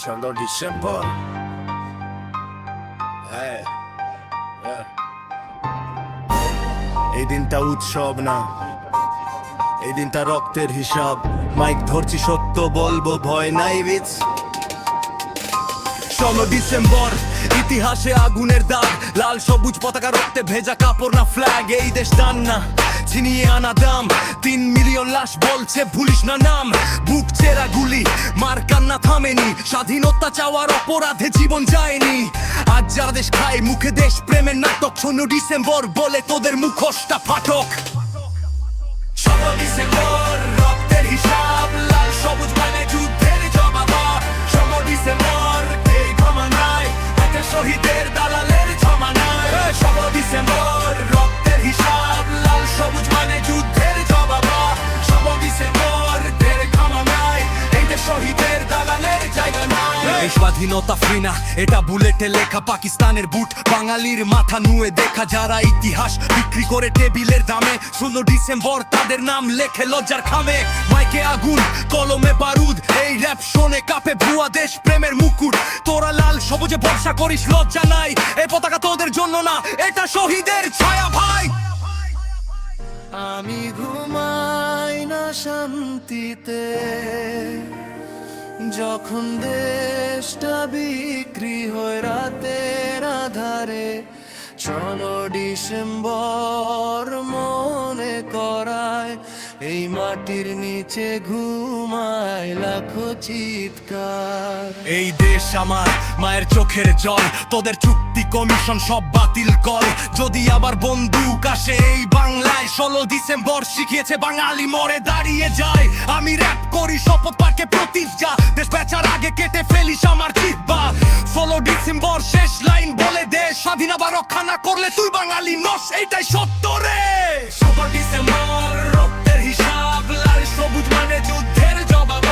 16 December. এই দিনটা উৎসব না, এই দিনটা রক্তের হিসাব। মাইক ধরছি, সত্য বলবো, ভয় নাই বিচ। 16 ডিসেম্বর, ইতিহাসে আগুনের দাগ, লাল সবুজ পতাকা, রক্তে ভেজা কাপড় না ফ্ল্যাগ। এই দেশ দান না, ছিনিয়ে আনা দাম। 3 মিলিয়ন লাশ বলছে ভুলিস না নাম। বুক চেরা গুলি, মার কান্না থামেনি। স্বাধীনতা চাওয়ার অপরাধে জীবন যায়নি। আজ যারা দেশ খায়, মুখে দেশ প্রেমের নাটক। 16 ডিসেম্বর বলে তোদের মুখোশটা ফাটক। 16 ডিসেম্বর, রক্তের হিসাব, লাল সবুজ মানে যুদ্ধের জবাব। 16 ডিসেম্বর, এই ক্ষমা নাই, এতে শহীদের দালালের ক্ষমা নাই। 16 ডিসেম্বর, রক্তের হিসাব, লাল সবুজ মানে যুদ্ধের জবাব। 16 ডিসেম্বর, দের ক্ষমা নাই, এতে শহীদের দালালের জায়গা নাই। এই স্বাধীনতা ফ্রি না, এটা বুলেটে লেখা। পাকিস্তানের বুট, বাঙালির মাথা নুয়ে দেখা। যারা ইতিহাস বিক্রি করে টেবিলের দামে, 16 ডিসেম্বর তাদের নাম লেখে লজ্জার খামে। মাইকে আগুন, কলমে বারুদ, এই র‍্যাপ শোনে কাঁপে ভুয়া দেশ প্রেমের মুকুট। তোরা লাল সবুজে ভরসা করিস, লজ্জা নাই। এই পতাকা তোদের জন্য না, এটা শহীদের ছায়া ভাই। আমি ঘুমাই না শান্তিতে, যখন দেশটা বিক্রি হয় রাতের আধারে। 16 ডিসেম্বর মনে করায়, এই মাটির নিচে ঘুমায় লাখো চিৎকার। এই দেশ আমার মায়ের চোখের জল, তোদের চুক্তি কমিশন সব বাতিল কর। যদি আবার বন্দুক আসে এই বাংলায়, 16 ডিসেম্বর শিখিয়েছে বাঙালি মরে দাঁড়িয়ে যায়। আমি র‍্যাপ করি শপথ পাকে প্রতিজ্ঞা, দেশ বেচার আগে কেটে ফেলিস আমার জিহ্বা। 16 ডিসেম্বর শেষ লাইন বলে দে, স্বাধীন আবার রক্ষা না করলে তুই বাঙালি নস, এইটাই সত্য রে। 16 ডিসেম্বর, রক্তের হিসাব, লাল সবুজ মানে যুদ্ধের জবাব।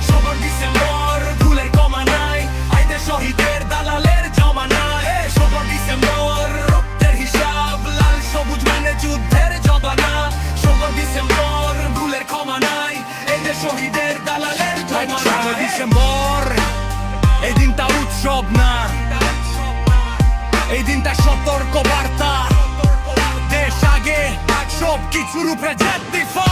16 ডিসেম্বর, ভুলের ক্ষমা নাই, আইতে শহীদের দালালের জমা নাই। 16 ডিসেম্বর, রক্তের হিসাব, লাল সবুজ মানে যুদ্ধের জবাব। 16 ডিসেম্বর, ভুলের ক্ষমা নাই, আইতে শহীদের দালালের জমা নাই। 16 ডিসেম্বর, এই দিনটা উৎসব না, এই দিনটা সতর্ক বার্তা। দেশ আগে, সব কিছুর উপরে জেদ দিফা।